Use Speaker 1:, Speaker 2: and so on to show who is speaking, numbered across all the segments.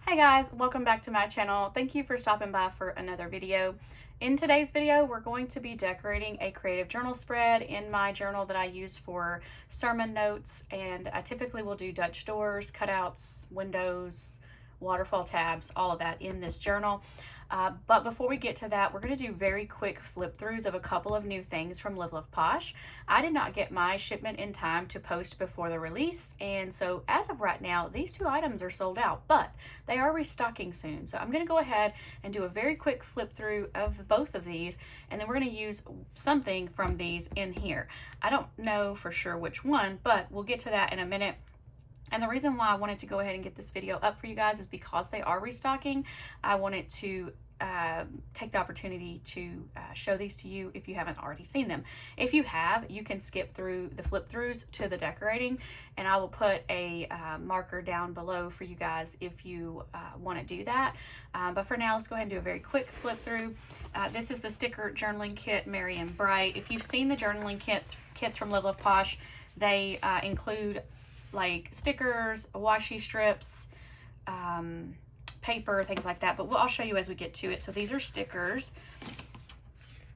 Speaker 1: Hey guys, welcome back to my channel. Thank you for stopping by for another video. In today's video, we're going to be decorating a creative journal spread in my journal that I use for sermon notes, and I typically will do Dutch doors, cutouts, windows, waterfall tabs, all of that in this journal. But before we get to that, we're going to do very quick flip throughs of a couple of new things from Live Love Posh. I did not get my shipment in time to post before the release, and so as of right now, these two items are sold out, but they are restocking soon. So I'm going to go ahead and do a very quick flip through of both of these, and then we're going to use something from these in here. I don't know for sure which one, but we'll get to that in a minute. And the reason why I wanted to go ahead and get this video up for you guys is because they are restocking. I wanted to take the opportunity to show these to you if you haven't already seen them. If you have, you can skip through the flip throughs to the decorating, and I will put a marker down below for you guys if you want to do that. But for now, let's go ahead and do a very quick flip through. This is the sticker journaling kit, Merry and Bright. If you've seen the journaling kits from Live Love Posh, they include like stickers, washi strips, paper, things like that, but I'll show you as we get to it. So these are stickers,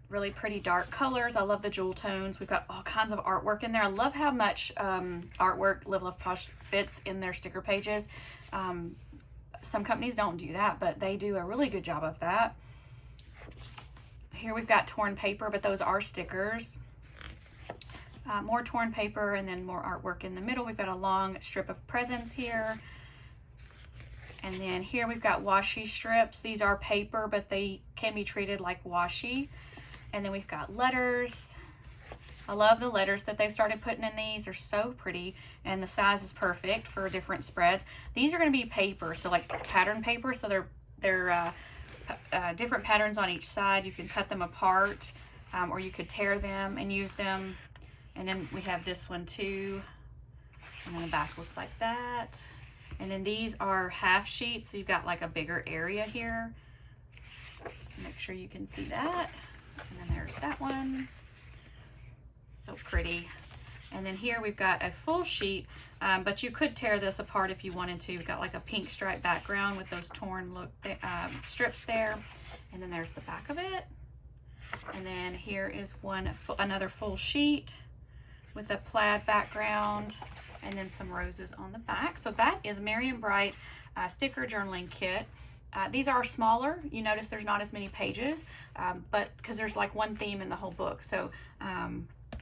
Speaker 1: really pretty dark colors. I love the jewel tones. We've got all kinds of artwork in there. I love how much artwork Live Love Posh fits in their sticker pages. Some companies don't do that, but they do a really good job of that. Here we've got torn paper, but those are stickers. More torn paper, and then more artwork in the middle. We've got a long strip of presents here. And then here we've got washi strips. These are paper, but they can be treated like washi. And then we've got letters. I love the letters that they've started putting in these. They're so pretty, and the size is perfect for different spreads. These are going to be paper, so like pattern paper. So they're different patterns on each side. You can cut them apart, or you could tear them and use them. And then we have this one too. And then the back looks like that. And then these are half sheets, so you've got like a bigger area here. Make sure you can see that. And then there's that one. So pretty. And then here we've got a full sheet, but you could tear this apart if you wanted to. You've got like a pink stripe background with those torn strips there. And then there's the back of it. And then here is another full sheet with a plaid background, and then some roses on the back. So that is Merry and Bright sticker journaling kit. These are smaller. You notice there's not as many pages, but because there's like one theme in the whole book. So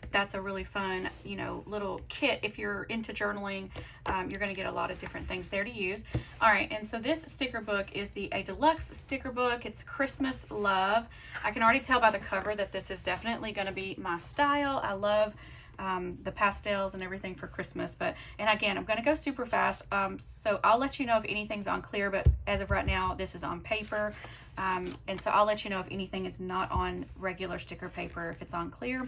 Speaker 1: that's a really fun, little kit. If you're into journaling, you're going to get a lot of different things there to use. All right, and so this sticker book is a deluxe sticker book. It's Christmas Love. I can already tell by the cover that this is definitely going to be my style. I love the pastels and everything for Christmas, and again, I'm going to go super fast, so I'll let you know if anything's on clear, but as of right now, this is on paper, and so I'll let you know if anything is not on regular sticker paper, if it's on clear,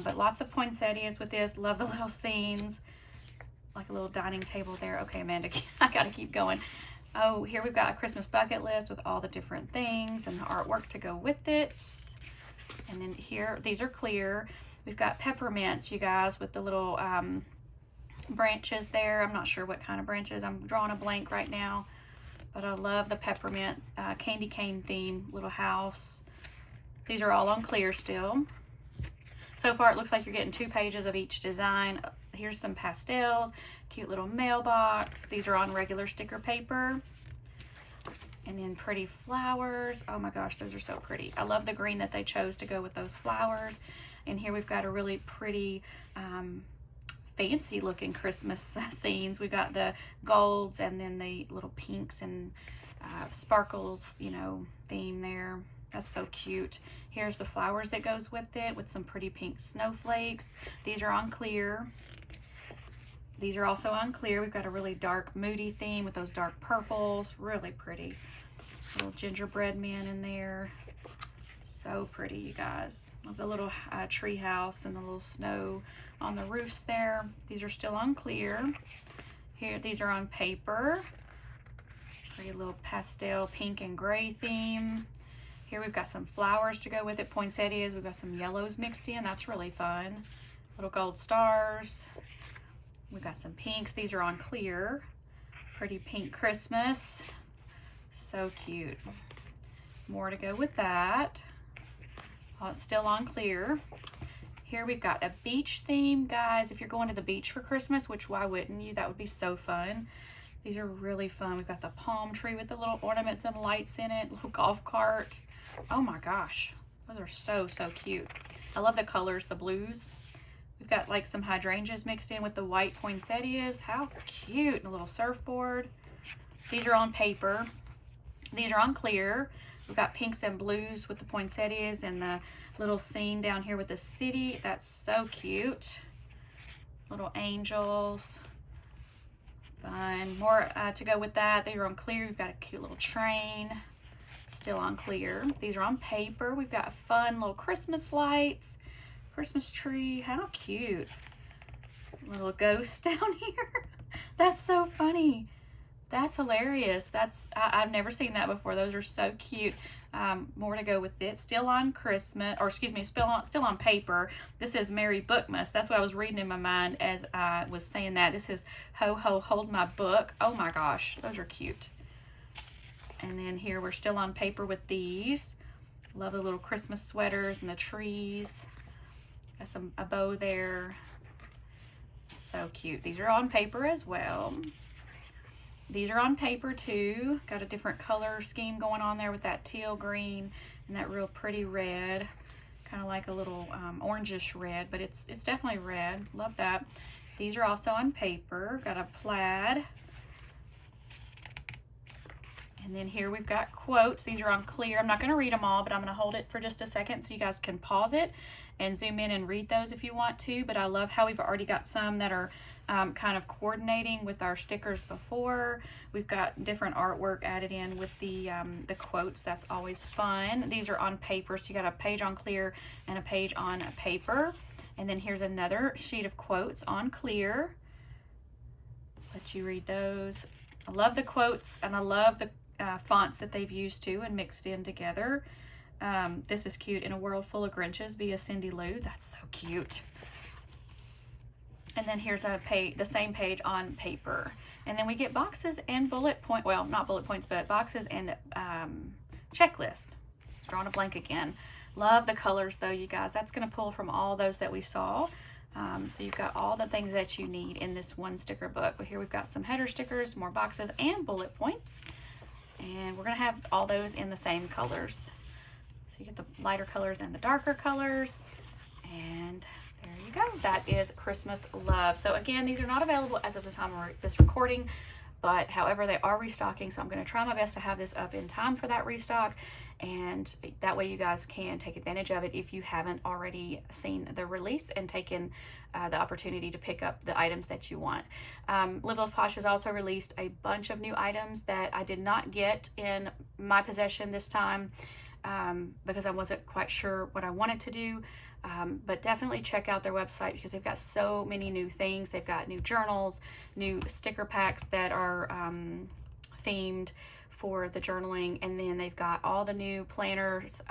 Speaker 1: but lots of poinsettias with this. Love the little scenes, like a little dining table there. Okay, Amanda, I gotta keep going. Oh, here we've got a Christmas bucket list with all the different things and the artwork to go with it. And then here, these are clear. We've got peppermints, you guys, with the little branches there. I'm not sure what kind of branches. I'm drawing a blank right now. But I love the peppermint candy cane theme little house. These are all on clear still. So far, it looks like you're getting 2 pages of each design. Here's some pastels, cute little mailbox. These are on regular sticker paper. And then pretty flowers. Oh my gosh, those are so pretty. I love the green that they chose to go with those flowers. And here we've got a really pretty fancy looking Christmas scenes. We've got the golds and then the little pinks and sparkles, theme there. That's so cute. Here's the flowers that goes with it, with some pretty pink snowflakes. These are on clear. These are also on clear. We've got a really dark, moody theme with those dark purples. Really pretty. Little gingerbread men in there. So pretty, you guys. Love the little tree house and the little snow on the roofs there. These are still on clear. Here, these are on paper. Pretty little pastel pink and gray theme. Here we've got some flowers to go with it. Poinsettias. We've got some yellows mixed in. That's really fun. Little gold stars. We've got some pinks. These are on clear. Pretty pink Christmas. So cute. More to go with that. Oh, it's still on clear. Here we've got a beach theme, guys. If you're going to the beach for Christmas, which why wouldn't you? That would be so fun. These are really fun. We've got the palm tree with the little ornaments and lights in it, little golf cart. Oh my gosh, those are so, so cute. I love the colors, the blues. We've got like some hydrangeas mixed in with the white poinsettias. How cute. And a little surfboard. These are on paper. These are on clear. We've got pinks and blues with the poinsettias and the little scene down here with the city. That's so cute. Little angels. Fun. More to go with that. They are on clear. We've got a cute little train. Still on clear. These are on paper. We've got fun little Christmas lights. Christmas tree. How cute. Little ghost down here. That's so funny. That's hilarious. I've never seen that before. Those are so cute. More to go with it. Still on Christmas, or excuse me, still on paper. This is Merry Bookmas. That's what I was reading in my mind as I was saying that. This is Ho Ho Hold My Book. Oh my gosh, those are cute. And then here we're still on paper with these. Love the little Christmas sweaters and the trees. Got a bow there. So cute. These are on paper as well. These are on paper too. Got a different color scheme going on there with that teal green and that real pretty red. Kind of like a little orangish red, but it's definitely red. Love that. These are also on paper. Got a plaid. And then here we've got quotes. These are on clear. I'm not going to read them all, but I'm going to hold it for just a second so you guys can pause it and zoom in and read those if you want to. But I love how we've already got some that are kind of coordinating with our stickers before. We've got different artwork added in with the quotes. That's always fun. These are on paper, so you got a page on clear and a page on paper. And then here's another sheet of quotes on clear. Let you read those. I love the quotes, and I love the fonts that they've used too and mixed in together. This is cute. In a World Full of Grinches via Cindy Lou. That's so cute. And then here's the same page on paper. And then we get boxes and well, not bullet points, but boxes and checklist. Drawing a blank again. Love the colors though, you guys. That's going to pull from all those that we saw. So you've got all the things that you need in this one sticker book. But here we've got some header stickers, more boxes, and bullet points. And we're going to have all those in the same colors. So you get the lighter colors and the darker colors. And there you go. That is Christmas Love. So again, these are not available as of the time of this recording, but however, they are restocking. So I'm going to try my best to have this up in time for that restock. And that way you guys can take advantage of it if you haven't already seen the release and taken the opportunity to pick up the items that you want. Live Love Posh has also released a bunch of new items that I did not get in my possession this time because I wasn't quite sure what I wanted to do. But definitely check out their website because they've got so many new things. They've got new journals, new sticker packs that are themed for the journaling, and then they've got all the new planners,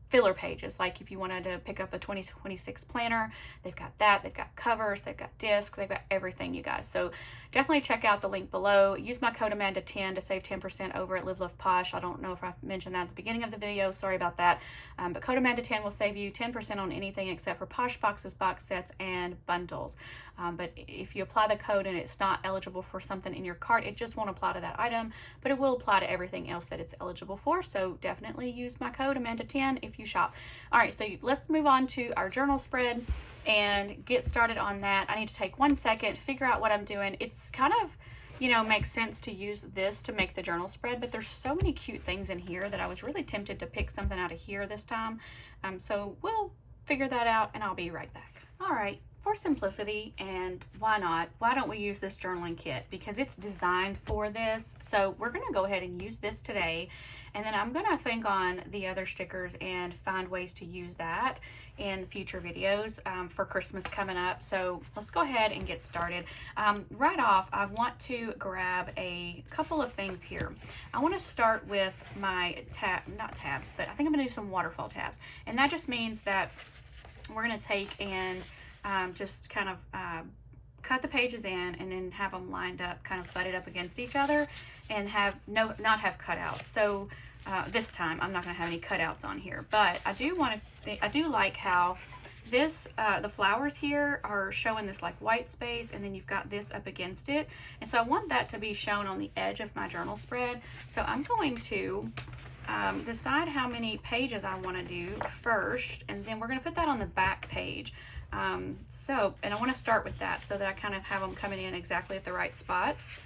Speaker 1: filler pages. Like if you wanted to pick up a 2026 planner, they've got that. They've got covers, they've got discs, they've got everything, you guys. So definitely check out the link below. Use my code Amanda10 to save 10% over at Live Love Posh. I don't know if I mentioned that at the beginning of the video. Sorry about that. But code Amanda10 will save you 10% on anything except for Posh boxes, box sets, and bundles. But if you apply the code and it's not eligible for something in your cart, it just won't apply to that item, but it will apply to everything else that it's eligible for. So definitely use my code Amanda10 if you shop. All right, so let's move on to our journal spread and get started on that. I need to take 1 second, figure out what I'm doing. It's kind of, makes sense to use this to make the journal spread, but there's so many cute things in here that I was really tempted to pick something out of here this time. So we'll figure that out and I'll be right back. All right. For simplicity, and why don't we use this journaling kit because it's designed for this. So we're going to go ahead and use this today, and then I'm going to think on the other stickers and find ways to use that in future videos for Christmas coming up. So let's go ahead and get started. Right off, I want to grab a couple of things here. I want to start with my not tabs, but I think I'm going to do some waterfall tabs, and that just means that we're going to take and just kind of cut the pages in and then have them lined up, kind of butted up against each other, and have not have cutouts. So this time I'm not going to have any cutouts on here, but I do like how this the flowers here are showing this like white space, and then you've got this up against it, and so I want that to be shown on the edge of my journal spread. So I'm going to decide how many pages I want to do first, and then we're going to put that on the back page. And I want to start with that so that I kind of have them coming in exactly at the right spots.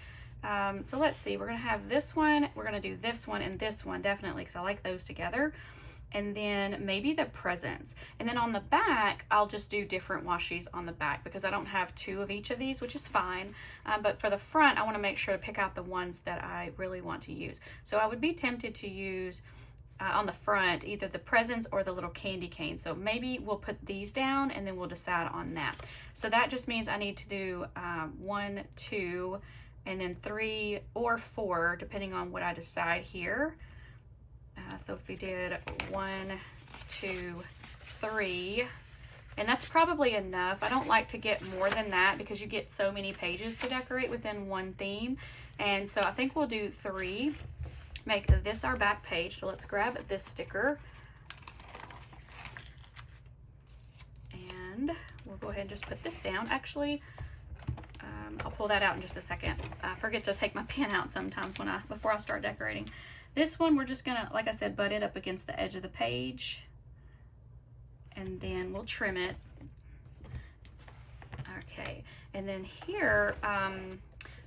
Speaker 1: So let's see, we're going to have this one, we're going to do this one and this one definitely, because I like those together. And then maybe the presents. And then on the back, I'll just do different washies on the back because I don't have 2 of each of these, which is fine. But for the front, I want to make sure to pick out the ones that I really want to use. So I would be tempted to use on the front either the presents or the little candy cane. So maybe we'll put these down and then we'll decide on that. So that just means I need to do 1, 2, and then 3 or 4, depending on what I decide here. So if we did 1, 2, 3, and that's probably enough. I don't like to get more than that because you get so many pages to decorate within one theme. And so I think we'll do 3, make this our back page. So let's grab this sticker. And we'll go ahead and just put this down. Actually, I'll pull that out in just a second. I forget to take my pen out sometimes before I start decorating. This one, we're just gonna, like I said, butt it up against the edge of the page, and then we'll trim it. Okay, and then here,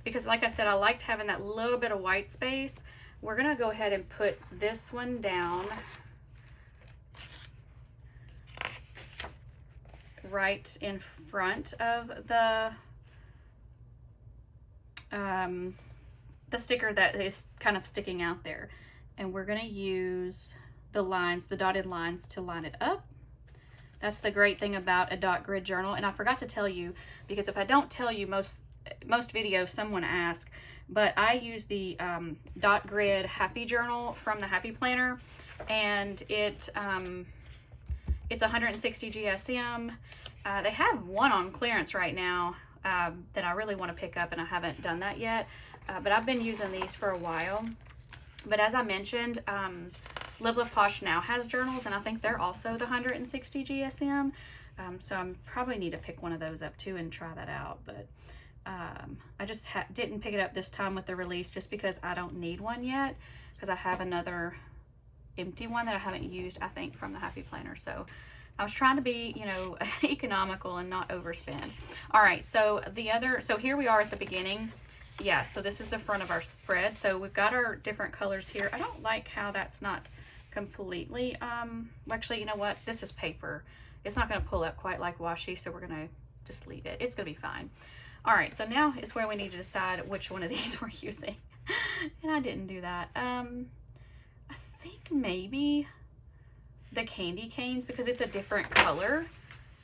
Speaker 1: because like I said, I liked having that little bit of white space, we're gonna go ahead and put this one down right in front of the sticker that is kind of sticking out there, and we're going to use the lines, the dotted lines, to line it up. That's the great thing about a dot grid journal. And I forgot to tell you, because if I don't tell you, most videos someone asks, but I use the dot grid happy journal from the Happy Planner, and it's 160 GSM. They have one on clearance right now that I really want to pick up, and I haven't done that yet. But I've been using these for a while. But as I mentioned, Live Love Posh now has journals, and I think they're also the 160 GSM. So I probably need to pick one of those up too and try that out. But I just didn't pick it up this time with the release just because I don't need one yet, because I have another empty one that I haven't used, I think, from the Happy Planner. So I was trying to be, you know, economical and not overspend. All right, so here we are at the beginning. Yeah, so this is the front of our spread. So we've got our different colors here. I don't like how that's not completely, actually, you know what? This is paper. It's not going to pull up quite like washi, so we're going to just leave it. It's going to be fine. All right, so now is where we need to decide which one of these we're using. And I didn't do that. I think maybe the candy canes, because it's a different color.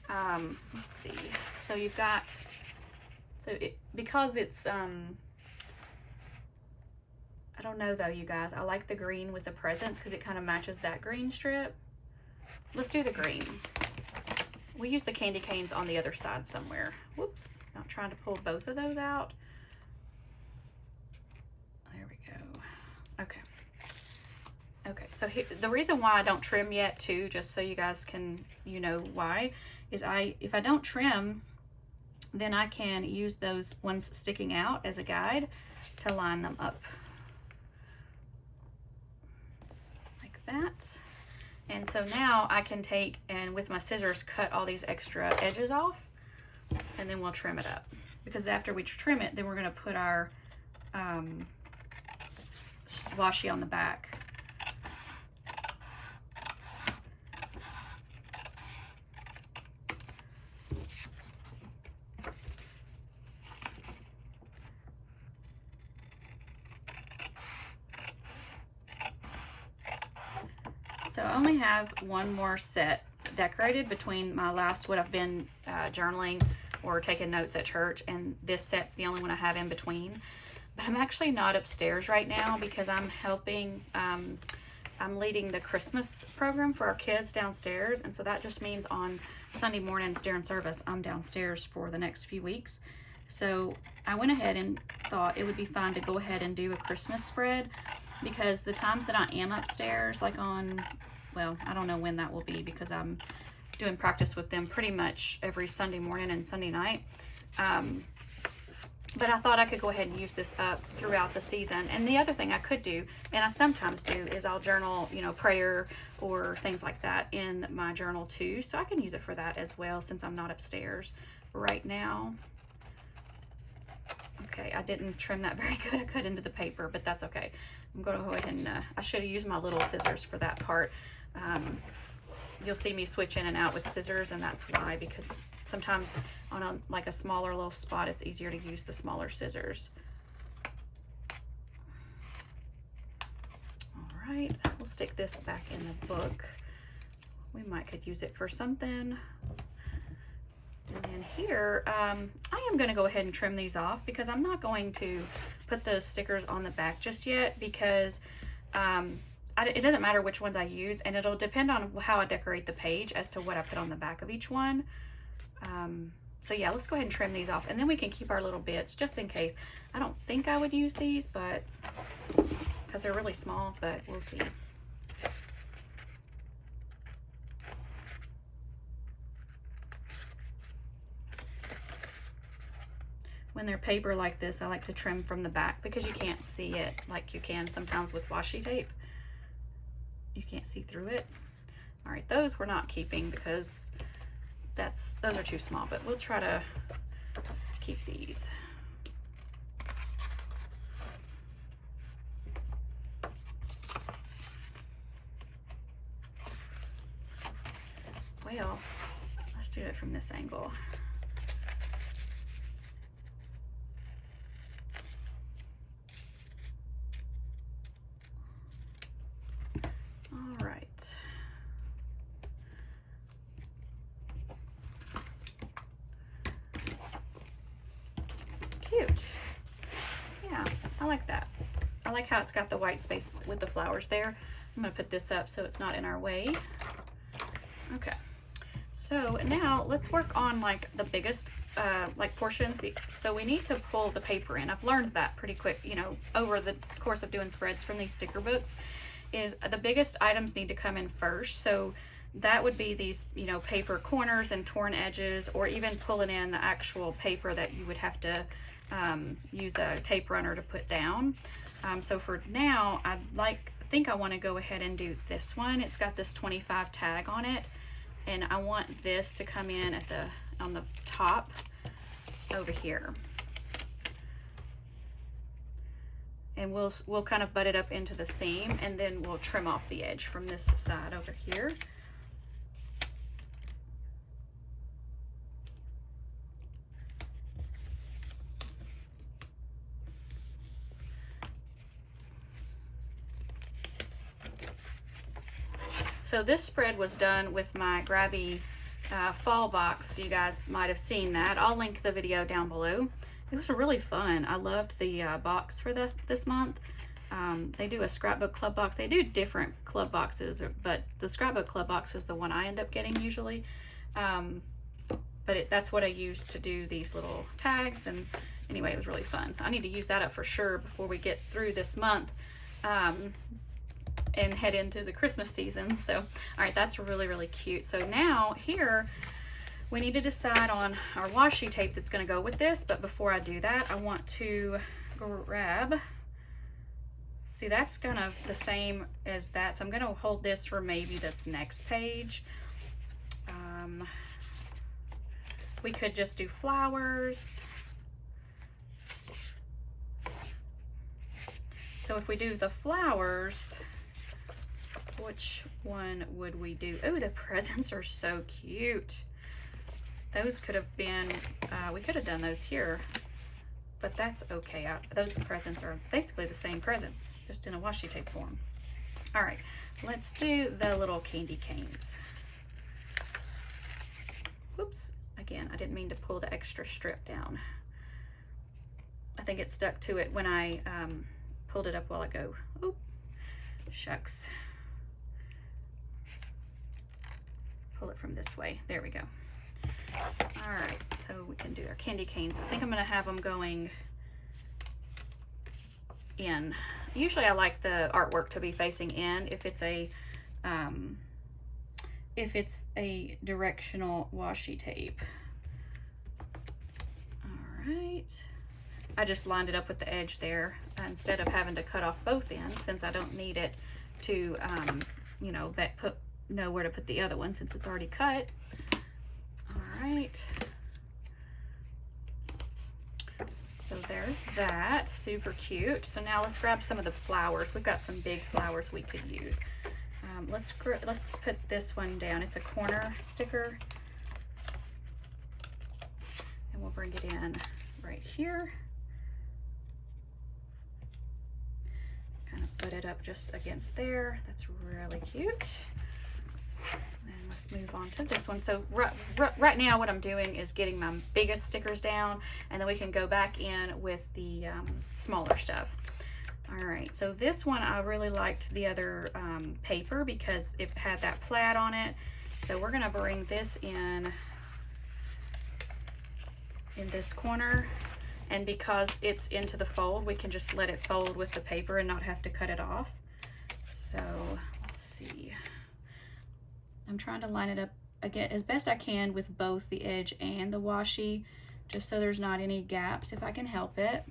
Speaker 1: Let's see. So you've got, because it's, I don't know though, you guys. I like the green with the presents because it kind of matches that green strip. Let's do the green. We use the candy canes on the other side somewhere. Whoops, not trying to pull both of those out. There we go. Okay. Okay, so here, the reason why I don't trim yet too, just so you guys can, you know why, is if I don't trim, then I can use those ones sticking out as a guide to line them up. Like that. And so now I can take and with my scissors cut all these extra edges off, and then we'll trim it up. Because after we trim it, then we're going to put our washi on the back. So I only have one more set decorated between my last, what I've been journaling or taking notes at church, and this set's the only one I have in between. But I'm actually not upstairs right now because I'm helping, I'm leading the Christmas program for our kids downstairs, and so that just means on Sunday mornings during service, I'm downstairs for the next few weeks. So I went ahead and thought it would be fun to go ahead and do a Christmas spread, because the times that I am upstairs, like on, well, I don't know when that will be because I'm doing practice with them pretty much every Sunday morning and Sunday night. But I thought I could go ahead and use this up throughout the season. And the other thing I could do, and I sometimes do, is I'll journal, you know, prayer or things like that in my journal too. So I can use it for that as well since I'm not upstairs right now. Okay, I didn't trim that very good. I cut into the paper, but that's okay. I'm going to go ahead and, I should have used my little scissors for that part. You'll see me switch in and out with scissors, and that's why, because sometimes on like a smaller little spot, it's easier to use the smaller scissors. All right, we'll stick this back in the book. We might could use it for something. And then here, I am going to go ahead and trim these off because I'm not going to put those stickers on the back just yet, because it doesn't matter which ones I use, and it'll depend on how I decorate the page as to what I put on the back of each one. So yeah, let's go ahead and trim these off, and then we can keep our little bits just in case. I don't think I would use these, but because they're really small, but we'll see. When they're paper like this, I like to trim from the back because you can't see it like you can sometimes with washi tape. You can't see through it. All right, those we're not keeping because those are too small, but we'll try to keep these. Well, let's do it from this angle. All right. Cute. Yeah, I like that. I like how it's got the white space with the flowers there. I'm gonna put this up so it's not in our way. Okay, so now let's work on like the biggest like portions. So we need to pull the paper in. I've learned that pretty quick, you know, over the course of doing spreads from these sticker books, is the biggest items need to come in first. So that would be these, you know, paper corners and torn edges, or even pulling in the actual paper that you would have to use a tape runner to put down. So for now, I think I want to go ahead and do this one. It's got this 25 tag on it, and I want this to come in at on the top over here. And we'll kind of butt it up into the seam, and then we'll trim off the edge from this side over here. So this spread was done with my Grabie fall box. You guys might have seen that. I'll link the video down below. It was really fun. I loved the box for this month. They do a scrapbook club box. They do different club boxes, but the scrapbook club box is the one I end up getting usually. But that's what I use to do these little tags. And anyway, it was really fun. So I need to use that up for sure before we get through this month and head into the Christmas season. So, all right, that's really, really cute. So now here, we need to decide on our washi tape that's going to go with this. But before I do that, I want to grab, see, that's kind of the same as that. So I'm going to hold this for maybe this next page. We could just do flowers. So if we do the flowers, which one would we do? Oh, the presents are so cute. Those could have been, we could have done those here, but that's okay. Those presents are basically the same presents, just in a washi tape form. All right, let's do the little candy canes. Whoops, again, I didn't mean to pull the extra strip down. I think it stuck to it when I pulled it up a while ago. Oop, shucks. Pull it from this way. There we go. All right, so we can do our candy canes. I think I'm gonna have them going in. Usually I like the artwork to be facing in if it's a directional washi tape. All right. I just lined it up with the edge there instead of having to cut off both ends, since I don't need it to, you know, know where to put the other one since it's already cut. All right. So there's that, super cute. So now let's grab some of the flowers. We've got some big flowers we could use. Let's put this one down. It's a corner sticker. And we'll bring it in right here. Kind of put it up just against there. That's really cute. And let's move on to this one. So right now what I'm doing is getting my biggest stickers down, and then we can go back in with the smaller stuff. All right, so this one I really liked the other paper because it had that plaid on it. So we're gonna bring this in this corner, and because it's into the fold, we can just let it fold with the paper and not have to cut it off. So let's see. I'm trying to line it up again as best I can with both the edge and the washi, just so there's not any gaps if I can help it.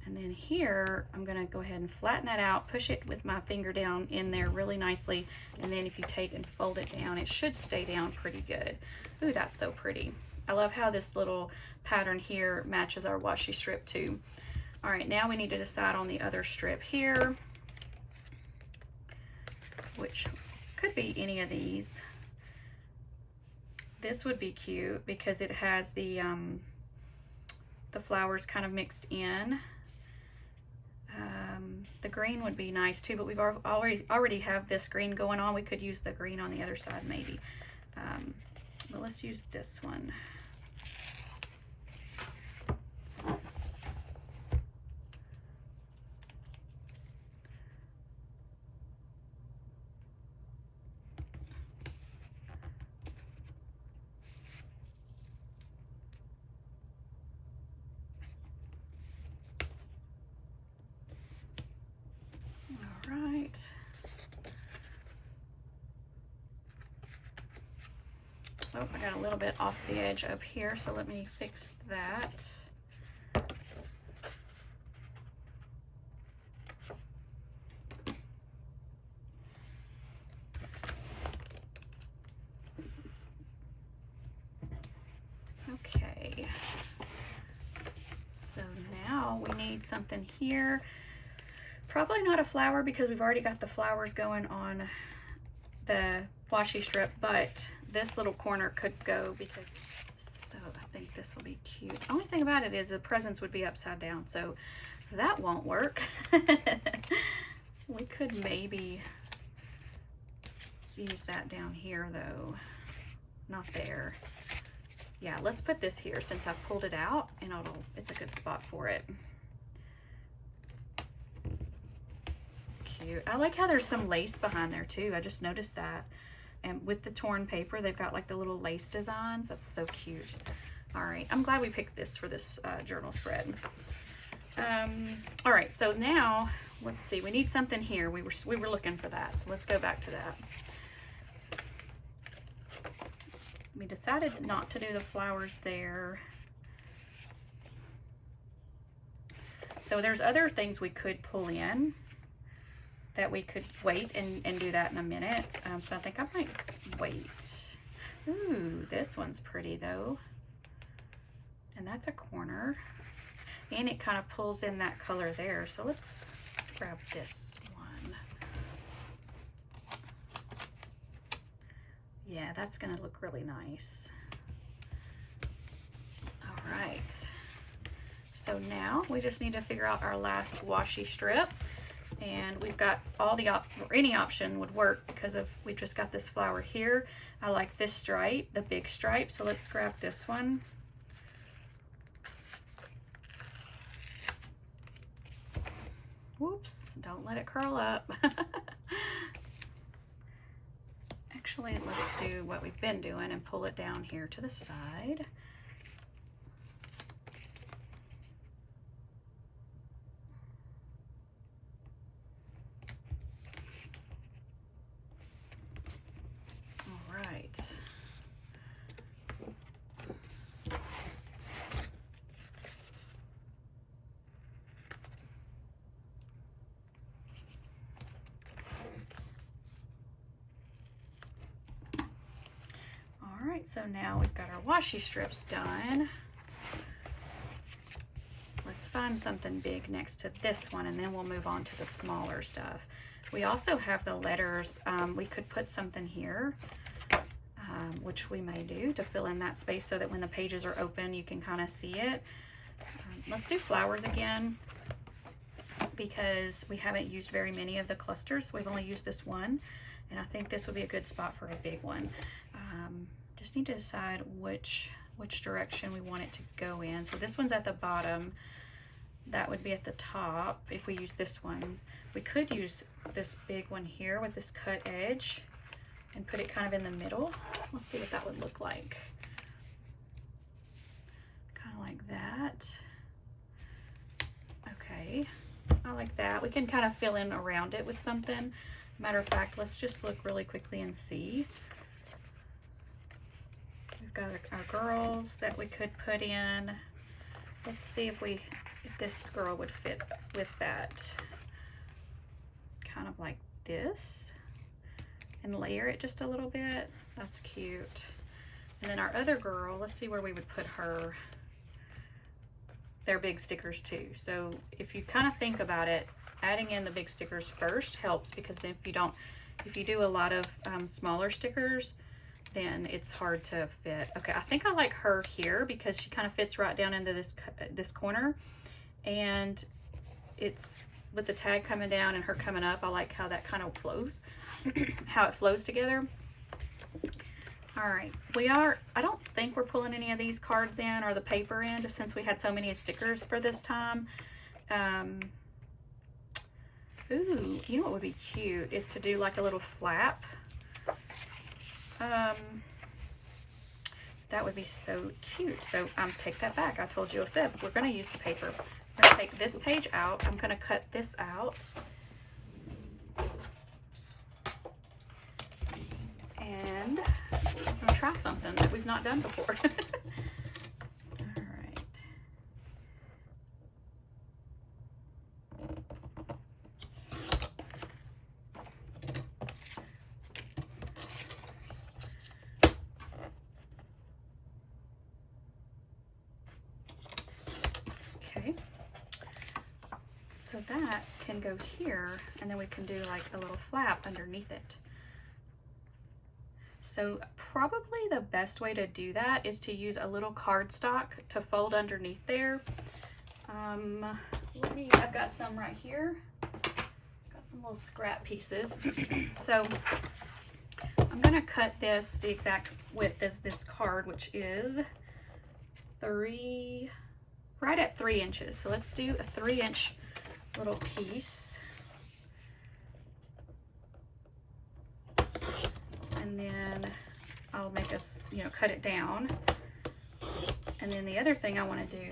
Speaker 1: And then here, I'm gonna go ahead and flatten that out, push it with my finger down in there really nicely, and then if you take and fold it down, it should stay down pretty good. Ooh, that's so pretty. I love how this little pattern here matches our washi strip too. All right, now we need to decide on the other strip here, which could be any of these. This would be cute because it has the flowers kind of mixed in. The green would be nice too, but we've already have this green going on. We could use the green on the other side maybe. But let's use this one. Right. Oh, I got a little bit off the edge up here, so let me fix that. Okay. So now we need something here. Probably not a flower because we've already got the flowers going on the washi strip, but this little corner could go because, so I think this will be cute. Only thing about it is the presents would be upside down, so that won't work. We could maybe use that down here though, not there. Yeah, let's put this here since I pulled it out, and it's a good spot for it. Cute. I like how there's some lace behind there too. I just noticed that. And with the torn paper, they've got like the little lace designs. That's so cute. All right, I'm glad we picked this for this journal spread. All right, so now let's see. We need something here. We were looking for that, so let's go back to that. We decided not to do the flowers there. So there's other things we could pull in that we could wait and do that in a minute. So I think I might wait. Ooh, this one's pretty though. And that's a corner. And it kind of pulls in that color there. So let's grab this one. Yeah, that's gonna look really nice. All right. So now we just need to figure out our last washi strip. And we've got all the any option would work because we've just got this flower here. I like this stripe, the big stripe, so let's grab this one. Whoops, don't let it curl up. actually, let's do what we've been doing and pull it down here to the side. All right. Alright, so now we've got our washi strips done. Let's find something big next to this one, and then we'll move on to the smaller stuff. We also have the letters. We could put something here, which we may do to fill in that space so that when the pages are open, you can kind of see it. Let's do flowers again, because we haven't used very many of the clusters. We've only used this one, and I think this would be a good spot for a big one. Just need to decide which direction we want it to go in. So this one's at the bottom. That would be at the top if we use this one. We could use this big one here with this cut edge and put it kind of in the middle. Let's see what that would look like. Kind of like that. Okay, I like that. We can kind of fill in around it with something. Matter of fact, let's just look really quickly and see. We've got our girls that we could put in. Let's see if this girl would fit with that. Kind of like this. And layer it just a little bit. That's cute. And then our other girl, let's see where we would put her. They're big stickers too. So if you kind of think about it, adding in the big stickers first helps, because then if you do a lot of smaller stickers, then it's hard to fit. Okay, I think I like her here because she kind of fits right down into this corner, and it's with the tag coming down and her coming up. I like how that kind of flows, how it flows together. All right, I don't think we're pulling any of these cards in or the paper in, just since we had so many stickers for this time. Ooh, you know what would be cute is to do like a little flap. That would be so cute. So take that back. I told you a fib. We're going to use the paper. We're going to take this page out. I'm going to cut this out. And I'm going to try something that we've not done before. All right. Okay, so that can go here, and then we can do like a little flap underneath it. So probably the best way to do that is to use a little cardstock to fold underneath there. I've got some right here. Got some little scrap pieces. So I'm gonna cut this the exact width as this card, which is right at 3 inches. So let's do a 3-inch little piece. And then I'll make us, cut it down. And then the other thing I want to do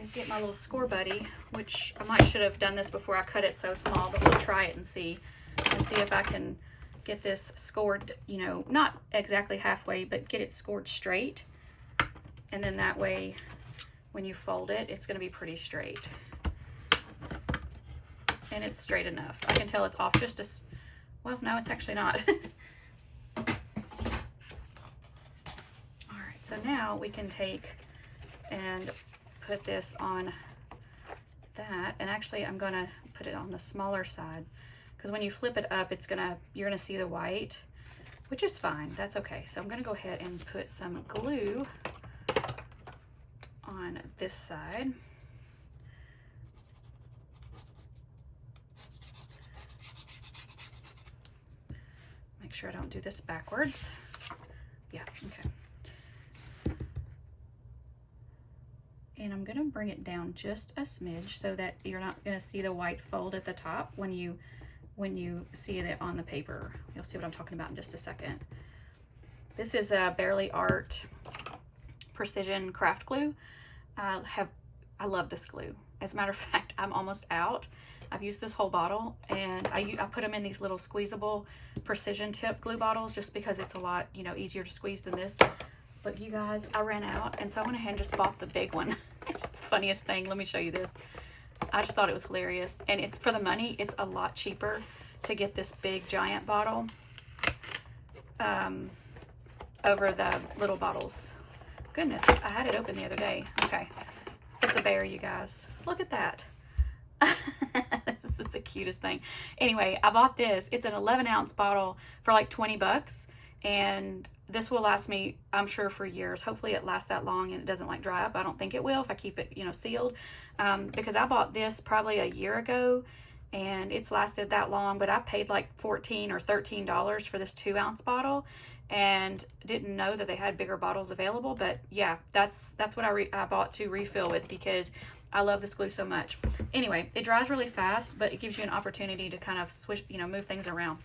Speaker 1: is get my little score buddy, which I should have done this before I cut it so small, but we'll try it and see if I can get this scored, not exactly halfway, but get it scored straight. And then that way, when you fold it, it's going to be pretty straight. And it's straight enough. I can tell it's off just a, well, no, it's actually not. All right, so now we can take and put this on that. And actually, I'm going to put it on the smaller side, because when you flip it up, you're gonna see the white, which is fine. That's okay. So I'm gonna go ahead and put some glue on this side. Make sure I don't do this backwards. Yeah, okay. And I'm gonna bring it down just a smidge so that you're not gonna see the white fold at the top when you when you see it on the paper. You'll see what I'm talking about in just a second. This is a Barely Art Precision Craft Glue. I love this glue. As a matter of fact, I'm almost out. I've used this whole bottle, and I put them in these little squeezable precision tip glue bottles just because it's a lot, you know, easier to squeeze than this. But you guys, I ran out, and so I went ahead and just bought the big one. It's the funniest thing. Let me show you this. I just thought it was hilarious, and it's for the money. It's a lot cheaper to get this big giant bottle over the little bottles. Goodness, I had it open the other day. Okay, it's a bear, you guys. Look at that. This is the cutest thing. Anyway, I bought this. It's an 11-ounce bottle for like 20 bucks, and this will last me, I'm sure, for years. Hopefully it lasts that long and it doesn't like dry up. I don't think it will if I keep it, you know, sealed, because I bought this probably a year ago and it's lasted that long, but I paid like $14 or $13 for this 2-ounce bottle and didn't know that they had bigger bottles available. But yeah, that's what I bought to refill with because I love this glue so much. Anyway, it dries really fast, but it gives you an opportunity to kind of switch, you know, move things around.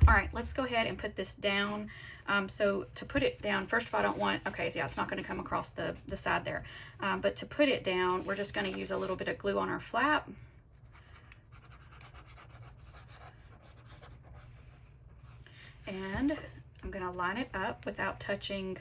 Speaker 1: All right, let's go ahead and put this down. So to put it down, first of all, I don't want, okay, so yeah, it's not going to come across the side there. But to put it down, we're just going to use a little bit of glue on our flap. And I'm going to line it up without touching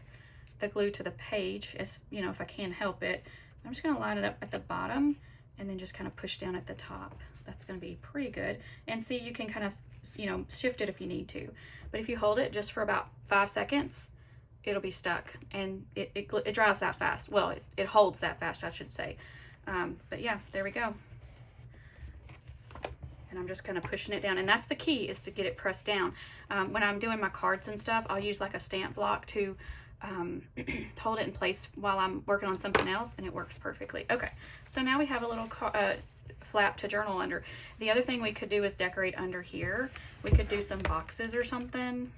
Speaker 1: the glue to the page, as you know, if I can help it. I'm just going to line it up at the bottom and then just kind of push down at the top. That's going to be pretty good. And see, you can kind of, you know, shift it if you need to. But if you hold it just for about 5 seconds, it'll be stuck, and it dries that fast. Well, it holds that fast, I should say. But yeah, there we go. And I'm just kind of pushing it down, and that's the key, is to get it pressed down. When I'm doing my cards and stuff, I'll use like a stamp block to hold it in place while I'm working on something else, and it works perfectly. Okay, so now we have a little flap to journal under. The other thing we could do is decorate under here. We could do some boxes or something.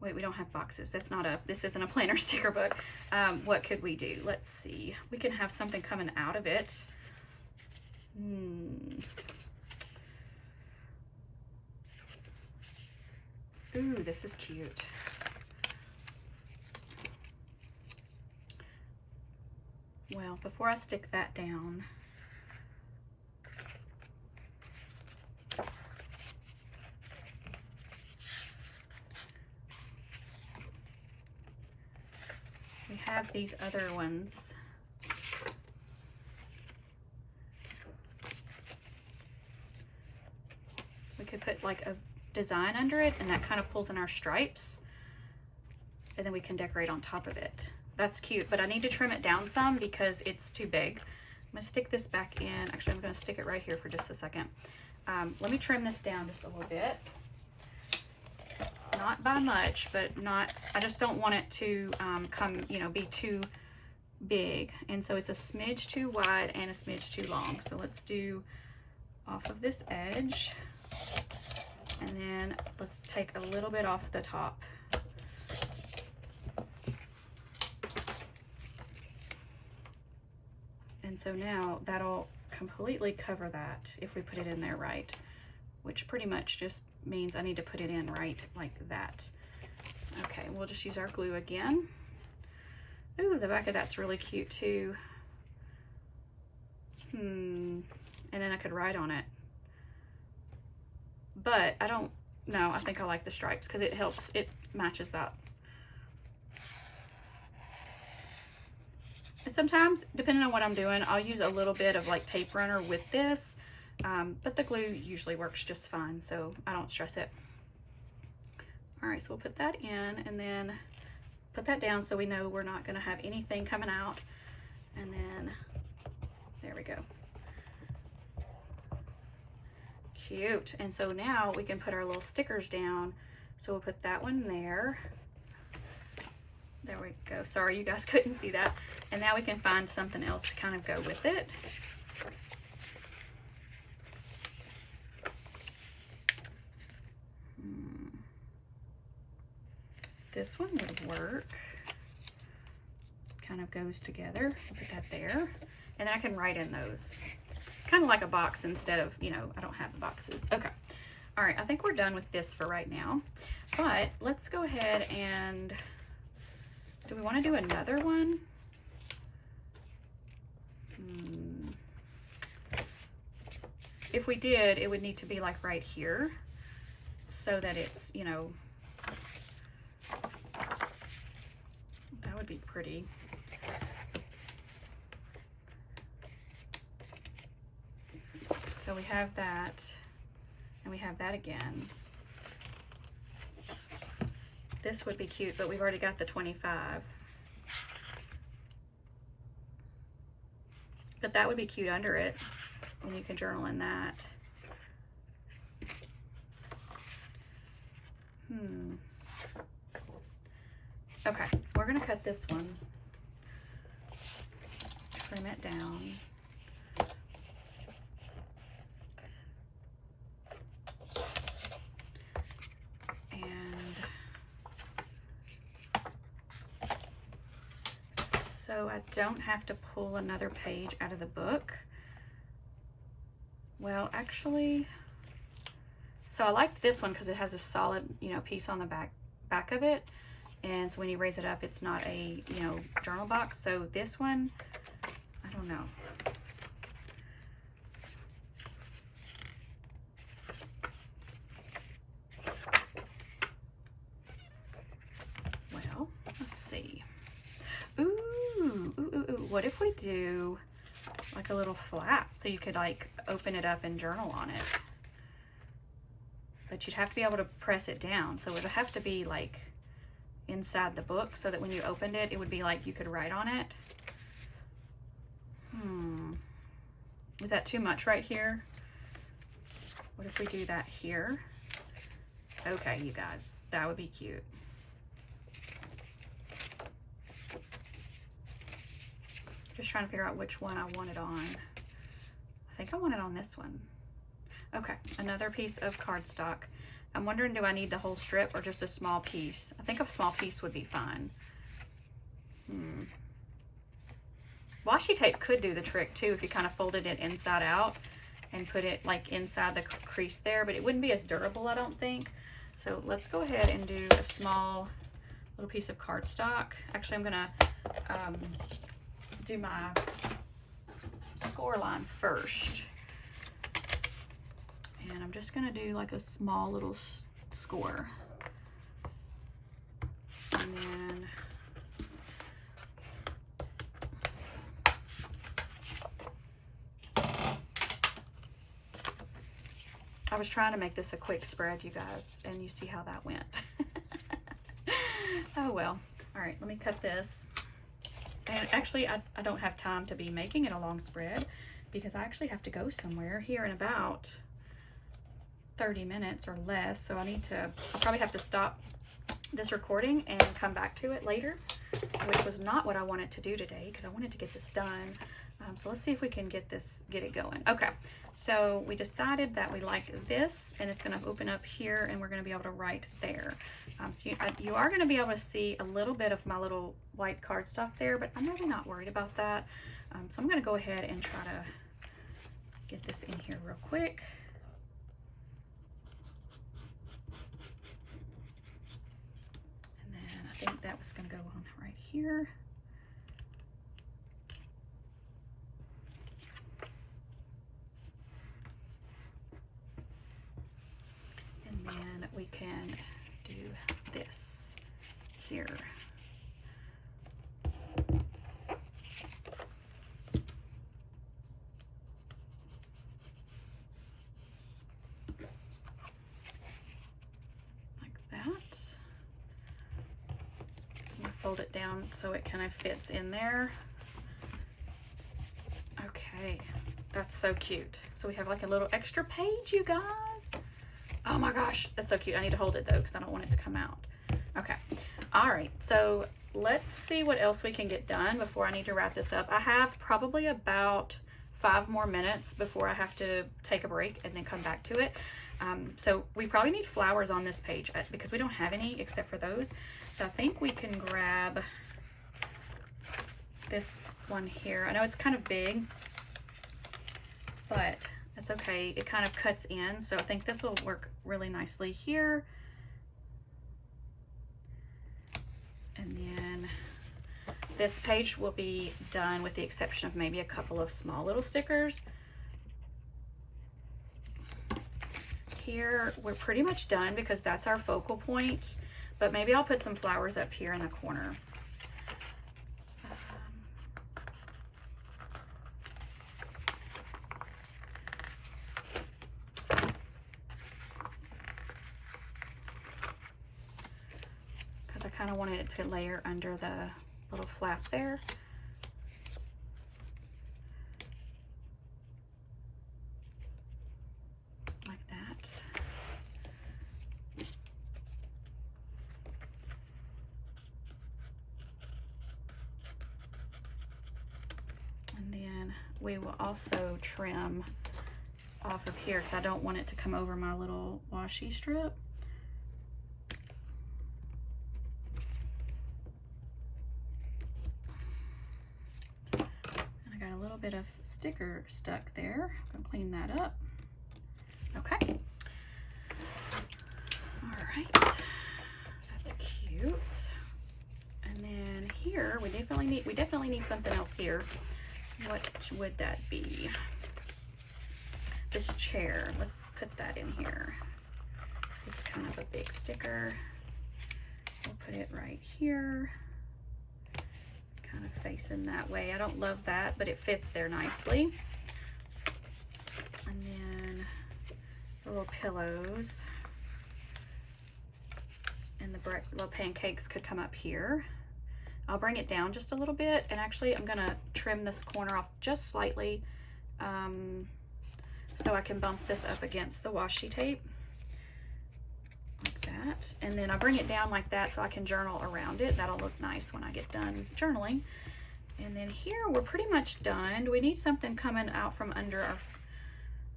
Speaker 1: Wait, we don't have boxes. That's not this isn't a planner sticker book. What could we do? Let's see. We can have something coming out of it. Ooh, this is cute. Well, before I stick that down, we have these other ones. We could put like a design under it, and that kind of pulls in our stripes, and then we can decorate on top of it. That's cute, but I need to trim it down some because it's too big. I'm gonna stick this back in. Actually, I'm gonna stick it right here for just a second. Let me trim this down just a little bit. Not by much, but not, I just don't want it to be too big. And so it's a smidge too wide and a smidge too long. So let's do off of this edge. And then let's take a little bit off the top. And so now that'll completely cover that if we put it in there right, which pretty much just means I need to put it in right like that. Okay, we'll just use our glue again. Ooh, the back of that's really cute too. And then I could write on it. But I don't know, I think I like the stripes because it helps, it matches that. Sometimes, depending on what I'm doing, I'll use a little bit of like tape runner with this, but the glue usually works just fine, so I don't stress it. All right, so we'll put that in and then put that down so we know we're not gonna have anything coming out. And then, there we go. Cute. And so now we can put our little stickers down. So we'll put that one there. There we go. Sorry, you guys couldn't see that. And now we can find something else to kind of go with it. This one would work. Kind of goes together. I'll put that there. And then I can write in those. kind of like a box instead of, you know, I don't have the boxes. Okay. All right, I think we're done with this for right now, but let's go ahead and, do we want to do another one? If we did, it would need to be like right here so that it's, you know, that would be pretty. So we have that, and we have that again. This would be cute, but we've already got the 25. But that would be cute under it, and you can journal in that. Okay, we're gonna cut this one, trim it down. So I don't have to pull another page out of the book. Well, actually, so I liked this one because it has a solid, you know, piece on the back of it. And so when you raise it up, it's not a, you know, journal box. So this one, I don't know. Well, let's see. Ooh, what if we do like a little flap so you could like open it up and journal on it? But you'd have to be able to press it down. So it would have to be like inside the book so that when you opened it, it would be like you could write on it. Is that too much right here? What if we do that here? Okay, you guys, that would be cute. Just trying to figure out which one I want it on. I think I want it on this one. Okay, another piece of cardstock. I'm wondering, do I need the whole strip or just a small piece? I think a small piece would be fine. Washi tape could do the trick too if you kind of folded it inside out and put it like inside the crease there, but it wouldn't be as durable, I don't think. So let's go ahead and do a small little piece of cardstock. Actually, I'm gonna do my score line first. And I'm just gonna do like a small little score. And then I was trying to make this a quick spread, you guys, and you see how that went. Oh well. All right, let me cut this. And actually, I don't have time to be making it a long spread because I actually have to go somewhere here in about 30 minutes or less. So I'll probably have to stop this recording and come back to it later, which was not what I wanted to do today because I wanted to get this done. So let's see if we can get it going. Okay, so we decided that we like this, and it's going to open up here, and we're going to be able to write there. So you are going to be able to see a little bit of my little white cardstock there, but I'm really not worried about that. So I'm going to go ahead and try to get this in here real quick. And then I think that was going to go on right here. And we can do this here. Like that. And fold it down so it kind of fits in there. Okay, that's so cute. So we have like a little extra page, you guys. Oh my gosh, that's so cute. I need to hold it though because I don't want it to come out. Okay, all right, so let's see what else we can get done before I need to wrap this up. I have probably about 5 more minutes before I have to take a break and then come back to it. So we probably need flowers on this page because we don't have any except for those. So I think we can grab this one here. I know it's kind of big, but it's okay. It kind of cuts in, so I think this will work really nicely here. And then this page will be done with the exception of maybe a couple of small little stickers. Here, we're pretty much done because that's our focal point, but maybe I'll put some flowers up here in the corner. Because I kind of wanted it to layer under the little flap there. Like that. And then we will also trim off of here because I don't want it to come over my little washi strip. Bit of sticker stuck there. I'm gonna clean that up. Okay. All right. That's cute. And then here we definitely need something else here. What would that be? This chair. Let's put that in here. It's kind of a big sticker. We'll put it right here. Kind of facing that way. I don't love that, but it fits there nicely. And then the little pillows and the little pancakes could come up here. I'll bring it down just a little bit, and actually I'm gonna trim this corner off just slightly so I can bump this up against the washi tape like that. And then I bring it down like that so I can journal around it. That'll look nice when I get done journaling. And then here we're pretty much done. Do we need something coming out from under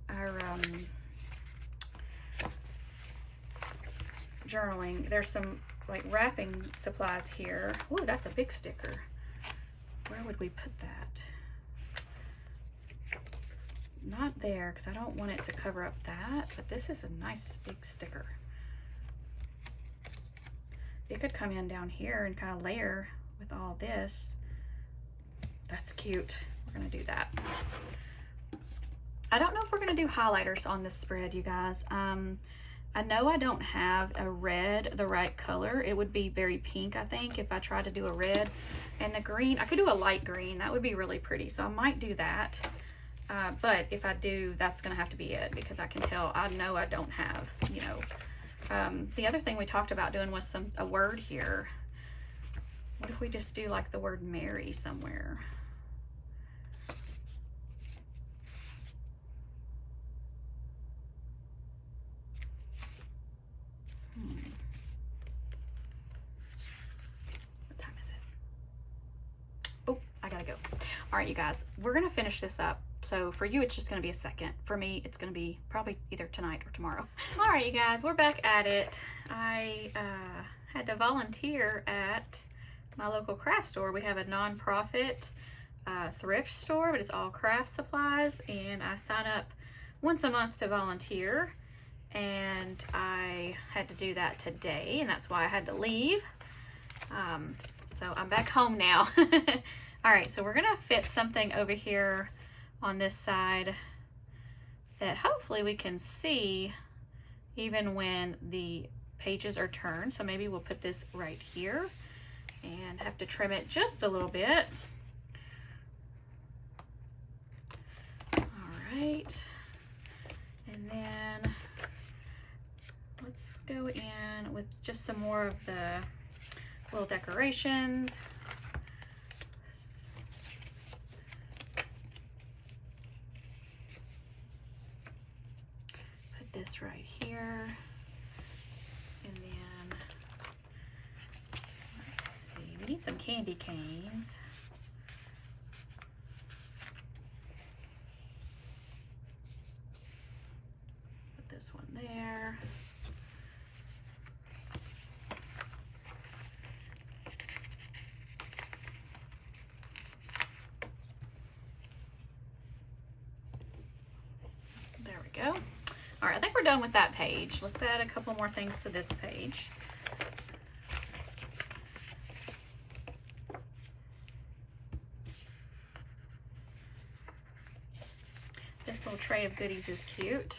Speaker 1: our journaling? There's some like wrapping supplies here. Ooh, that's a big sticker. Where would we put that? Not there, because I don't want it to cover up that, but this is a nice big sticker. It could come in down here and kind of layer with all this. That's cute. We're gonna do that. I don't know if we're gonna do highlighters on this spread, you guys. I know I don't have a red, the right color. It would be very pink, I think, if I tried to do a red. And the green, I could do a light green. That would be really pretty. So I might do that. But if I do, that's gonna have to be it, because I can tell, I know I don't have, you know. The other thing we talked about doing was a word here. What if we just do like the word Mary somewhere? What time is it? Oh, I gotta go. All right, you guys, we're gonna finish this up. So for you, it's just gonna be a second. For me, it's gonna be probably either tonight or tomorrow. All right, you guys, we're back at it. I had to volunteer at my local craft store. We have a non-profit thrift store, but it's all craft supplies, and I sign up once a month to volunteer, and I had to do that today, and that's why I had to leave. So I'm back home now. All right, so we're gonna fit something over here on this side that hopefully we can see even when the pages are turned. So maybe we'll put this right here and have to trim it just a little bit. All right, and then let's go in with just some more of the little decorations. Put this right here, and then let's see, we need some candy canes. Put this one there. go. All right, I think we're done with that page. Let's add a couple more things to this page. This little tray of goodies is cute.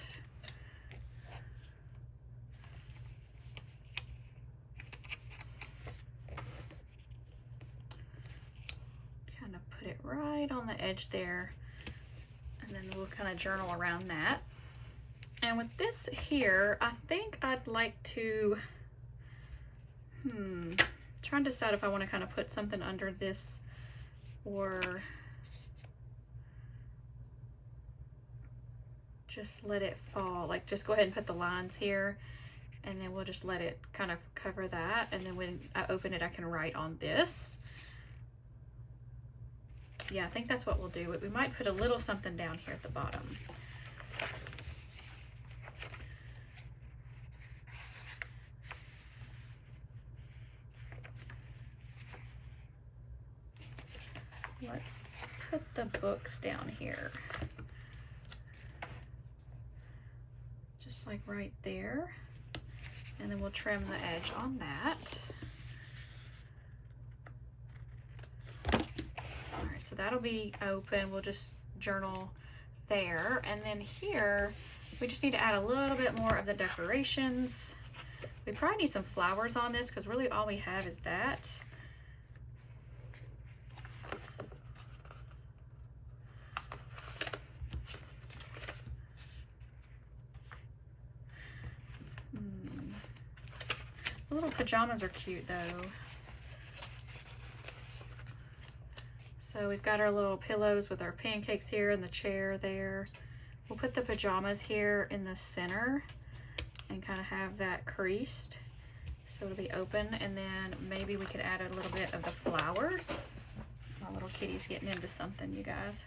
Speaker 1: Kind of put it right on the edge there, and then we'll kind of journal around that. And with this here, I think I'd like to, trying to decide if I want to kind of put something under this or just let it fall. Like just go ahead and put the lines here, and then we'll just let it kind of cover that. And then when I open it, I can write on this. Yeah, I think that's what we'll do. We might put a little something down here at the bottom. Let's put the books down here. Just like right there. And then we'll trim the edge on that. All right, so that'll be open. We'll just journal there. And then here, we just need to add a little bit more of the decorations. We probably need some flowers on this because really all we have is that. The little pajamas are cute though. So we've got our little pillows with our pancakes here and the chair there. We'll put the pajamas here in the center and kind of have that creased so it'll be open. And then maybe we could add a little bit of the flowers. My little kitty's getting into something, you guys.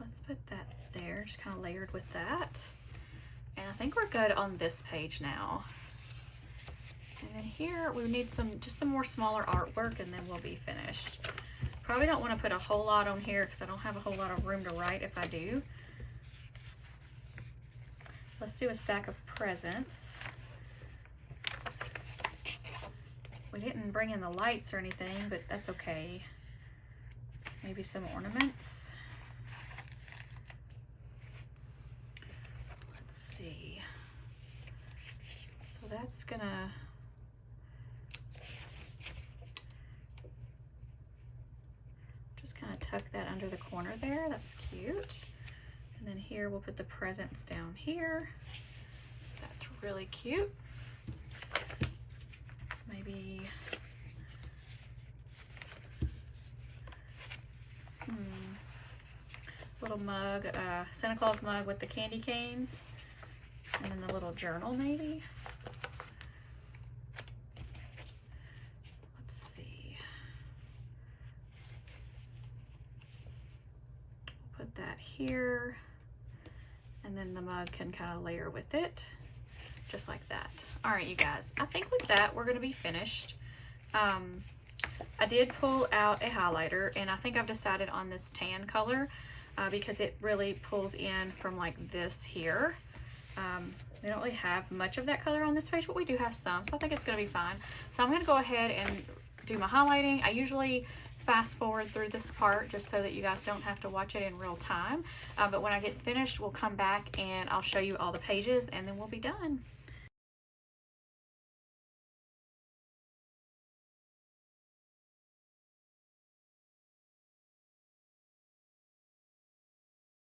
Speaker 1: Let's put that there, just kind of layered with that. And I think we're good on this page now. And then here we need just some more smaller artwork, and then we'll be finished. Probably don't want to put a whole lot on here because I don't have a whole lot of room to write if I do. Let's do a stack of presents. We didn't bring in the lights or anything, but that's okay. Maybe some ornaments. So that's gonna just kind of tuck that under the corner there. That's cute. And then here we'll put the presents down here. That's really cute. Maybe little mug, Santa Claus mug with the candy canes. And then the little journal maybe. Let's see. Put that here. And then the mug can kind of layer with it. Just like that. All right, you guys. I think with that, we're going to be finished. I did pull out a highlighter, and I think I've decided on this tan color because it really pulls in from like this here. We don't really have much of that color on this page, but we do have some, so I think it's going to be fine. So I'm going to go ahead and do my highlighting. I usually fast forward through this part just so that you guys don't have to watch it in real time. But when I get finished, we'll come back and I'll show you all the pages, and then we'll be done.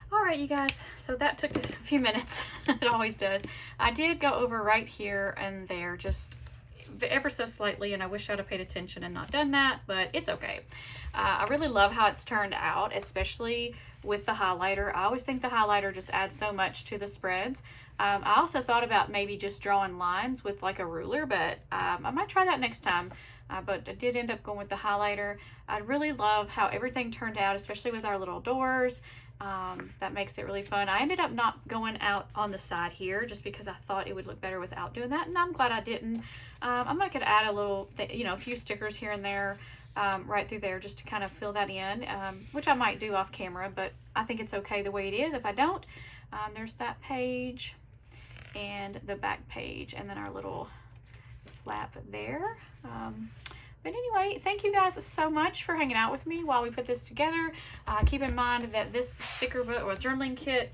Speaker 1: Alright, you guys, so that took a few minutes. It always does. I did go over right here and there just ever so slightly, and I wish I'd have paid attention and not done that, but it's okay. I really love how it's turned out, especially with the highlighter. I always think the highlighter just adds so much to the spreads. I also thought about maybe just drawing lines with like a ruler, but I might try that next time. But I did end up going with the highlighter. I really love how everything turned out, especially with our little doors That makes it really fun. I ended up not going out on the side here just because I thought it would look better without doing that, and I'm glad I didn't. I might could add a little, you know, a few stickers here and there right through there just to kind of fill that in, which I might do off camera, but I think it's okay the way it is. If I don't, there's that page and the back page, and then our little flap there. But anyway, thank you guys so much for hanging out with me while we put this together. Keep in mind that this sticker book or journaling kit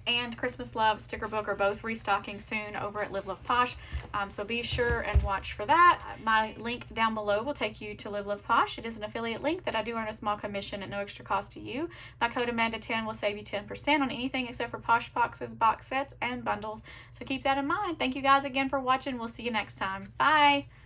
Speaker 1: and Christmas Love sticker book are both restocking soon over at Live Love Posh. So be sure and watch for that. My link down below will take you to Live Love Posh. It is an affiliate link that I do earn a small commission at no extra cost to you. My code Amanda10 will save you 10% on anything except for Posh boxes, box sets, and bundles. So keep that in mind. Thank you guys again for watching. We'll see you next time. Bye.